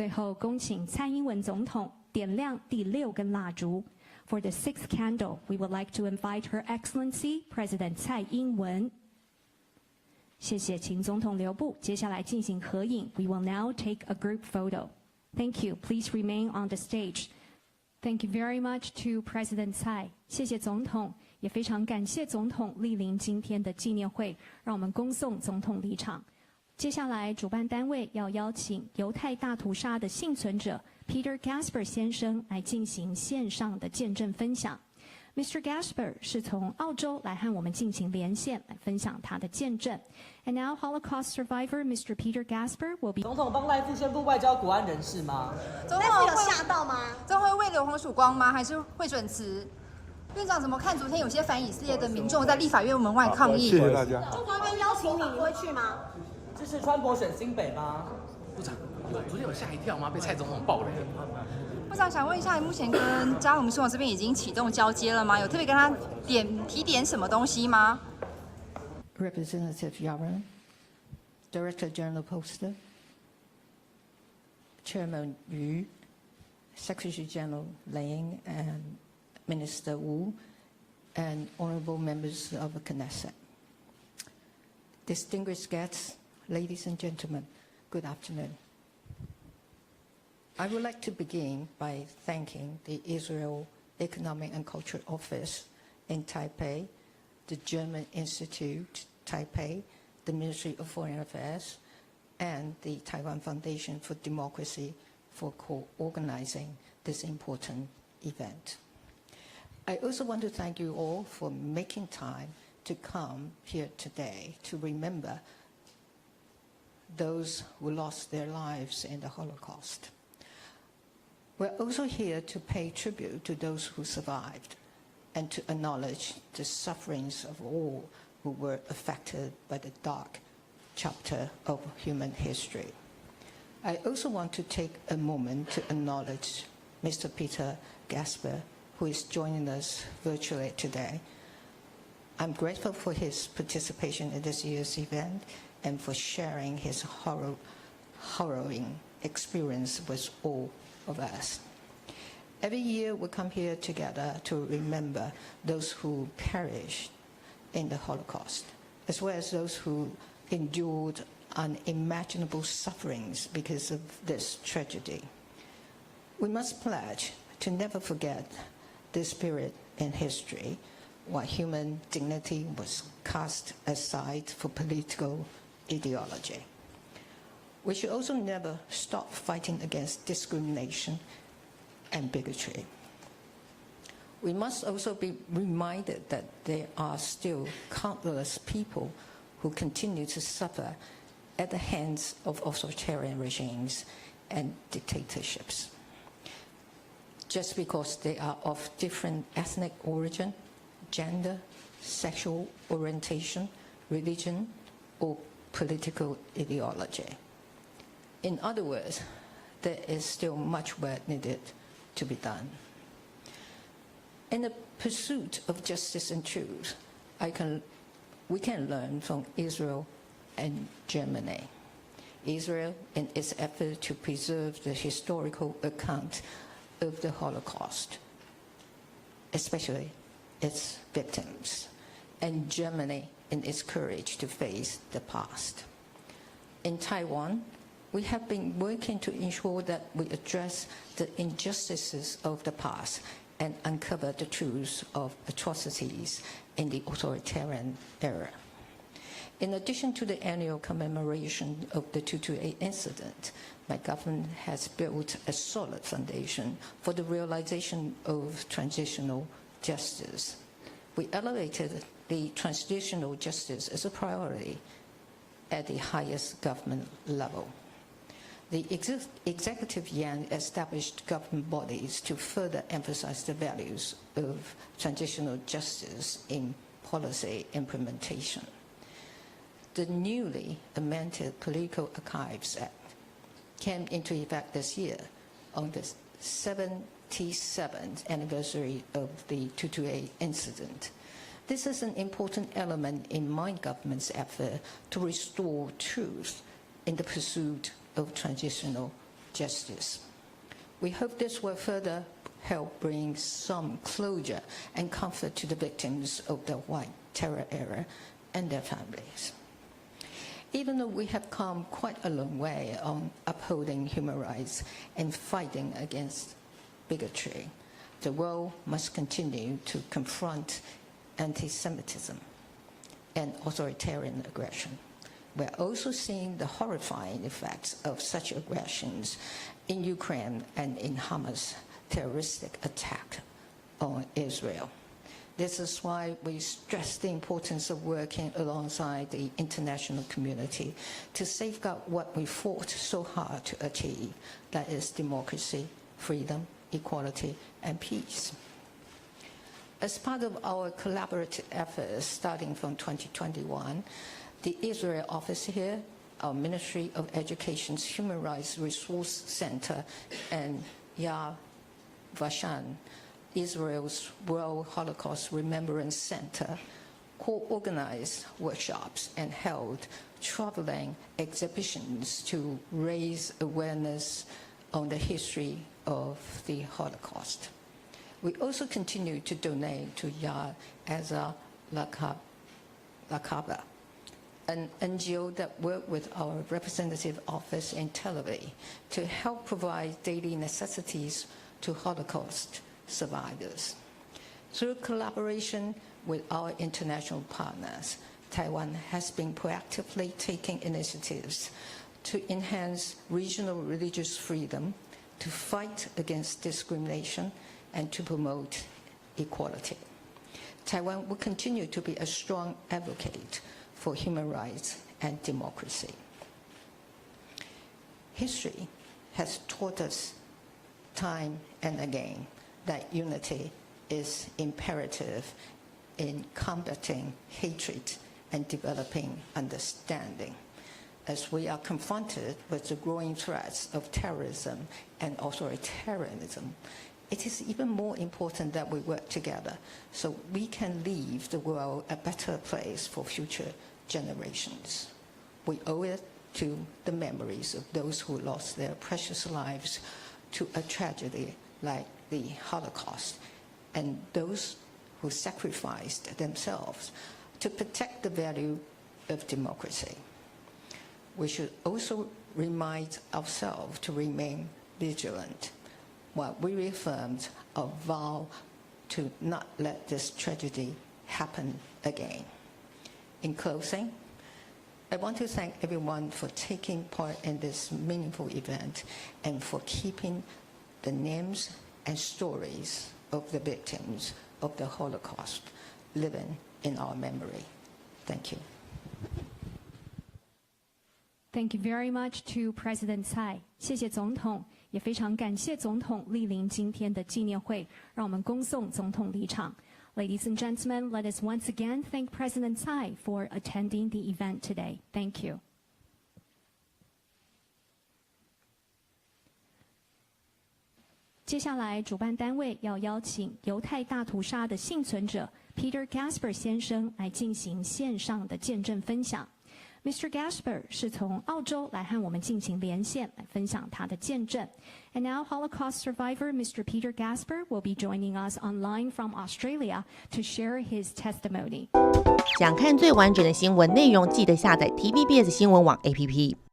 最后，恭请蔡英文总统点亮第6根蜡烛。For the 6th candle, we would like to invite Her Excellency President 蔡英文。谢谢，请总统留步。接下来进行合影。We will now take a group photo. Thank you. Please remain on the stage. Thank you very much to President Tsai. 谢谢总统，也非常感谢总统莅临今天的纪念会，让我们恭送总统离场。接下来，主办单位要邀请犹太大屠杀的幸存者 Peter Gasper 先生来进行线上的见证分享。Mr. Gasper 是从澳洲来和我们进行连线，来分享他的见证。And now, Holocaust survivor Mr. Peter Gasper will be. 总统帮赖副宣布外交国安人士吗？总统有吓到吗？总统会为留红曙光吗？还是会准辞？院长怎么看昨天有些反以色列的民众在立法院门外抗议？谢谢大家。中国那边邀请你，你会去吗？支持川博选新北吗？部长，昨天有吓一跳吗？被蔡总统爆雷。部长想问一下，目前跟加姆苏这边已经启动交接了吗？有特别跟他提点什么东西吗 ？Representative Yaron, Director General Poster, Chairman Yu, Secretary General Lang, and Minister Wu, and honorable members of the Knesset. Distinguished guests, ladies and gentlemen, good afternoon. I would like to begin by thanking the Israel Economic and Cultural Office in Taipei, the German Institute, Taipei, the Ministry of Foreign Affairs, and the Taiwan Foundation for Democracy for co-organizing this important event. I also want to thank you all for making time to come here today to remember those who lost their lives in the Holocaust. We're also here to pay tribute to those who survived and to acknowledge the sufferings of all who were affected by the dark chapter of human history. I also want to take a moment to acknowledge Mr. Peter Gasper, who is joining us virtually today. I'm grateful for his participation in this year's event and for sharing his harrowing experience with all of us. Every year we come here together to remember those who perished in the Holocaust, as well as those who endured unimaginable sufferings because of this tragedy. We must pledge to never forget this period in history, while human dignity was cast aside for political ideology. We should also never stop fighting against discrimination and bigotry. We must also be reminded that there are still countless people who continue to suffer at the hands of authoritarian regimes and dictatorships. Just because they are of different ethnic origin, gender, sexual orientation, religion, or political ideology. In other words, there is still much work needed to be done. In the pursuit of justice and truth, we can learn from Israel and Germany. Israel, in its effort to preserve the historical account of the Holocaust, especially its victims, and Germany in its courage to face the past. In Taiwan, we have been working to ensure that we address the injustices of the past and uncover the truths of atrocities in the authoritarian era. In addition to the annual commemoration of the 228 incident, my government has built a solid foundation for the realization of transitional justice. We elevated the transitional justice as a priority at the highest government level. The Executive Yuan established government bodies to further emphasize the values of transitional justice in policy implementation. The newly amended Political Archives Act came into effect this year on the 77th anniversary of the 228 incident. This is an important element in my government's effort to restore truth in the pursuit of transitional justice. We hope this will further help bring some closure and comfort to the victims of the White Terror era and their families. Even though we have come quite a long way on upholding human rights and fighting against bigotry, the world must continue to confront anti-Semitism and authoritarian aggression. We're also seeing the horrifying effects of such aggressions in Ukraine and in Hamas' terroristic attack on Israel. This is why we stress the importance of working alongside the international community to safeguard what we fought so hard to achieve, that is democracy, freedom, equality, and peace. As part of our collaborative efforts starting from 2021, the Israel office here, our Ministry of Education's Human Rights Resource Center, and Yad Vashem, Israel's World Holocaust Remembrance Center, co-organized workshops and held traveling exhibitions to raise awareness on the history of the Holocaust. We also continue to donate to Yad Vashem, an NGO that works with our representative office in Tel Aviv to help provide daily necessities to Holocaust survivors. Through collaboration with our international partners, Taiwan has been proactively taking initiatives to enhance regional religious freedom, to fight against discrimination, and to promote equality. Taiwan will continue to be a strong advocate for human rights and democracy. History has taught us time and again that unity is imperative in combating hatred and developing understanding. As we are confronted with the growing threats of terrorism and authoritarianism, it is even more important that we work together so we can leave the world a better place for future generations. We owe it to the memories of those who lost their precious lives to a tragedy like the Holocaust, and those who sacrificed themselves to protect the value of democracy. We should also remind ourselves to remain vigilant while we reaffirmed our vow to not let this tragedy happen again. In closing, I want to thank everyone for taking part in this meaningful event and for keeping the names and stories of the victims of the Holocaust living in our memory. Thank you. Thank you very much to President Tsai. 谢谢总统，也非常感谢总统莅临今天的纪念会，让我们恭送总统离场。Ladies and gentlemen, let us once again thank President Tsai for attending the event today. Thank you. 接下来，主办单位要邀请犹太大屠杀的幸存者 Peter Gasper 先生来进行线上的见证分享。Mr. Gasper 是从澳洲来和我们进行连线，来分享他的见证。And now Holocaust survivor Mr. Peter Gasper will be joining us online from Australia to share his testimony. 想看最完整的新闻内容，记得下载 TVBS 新闻网 APP。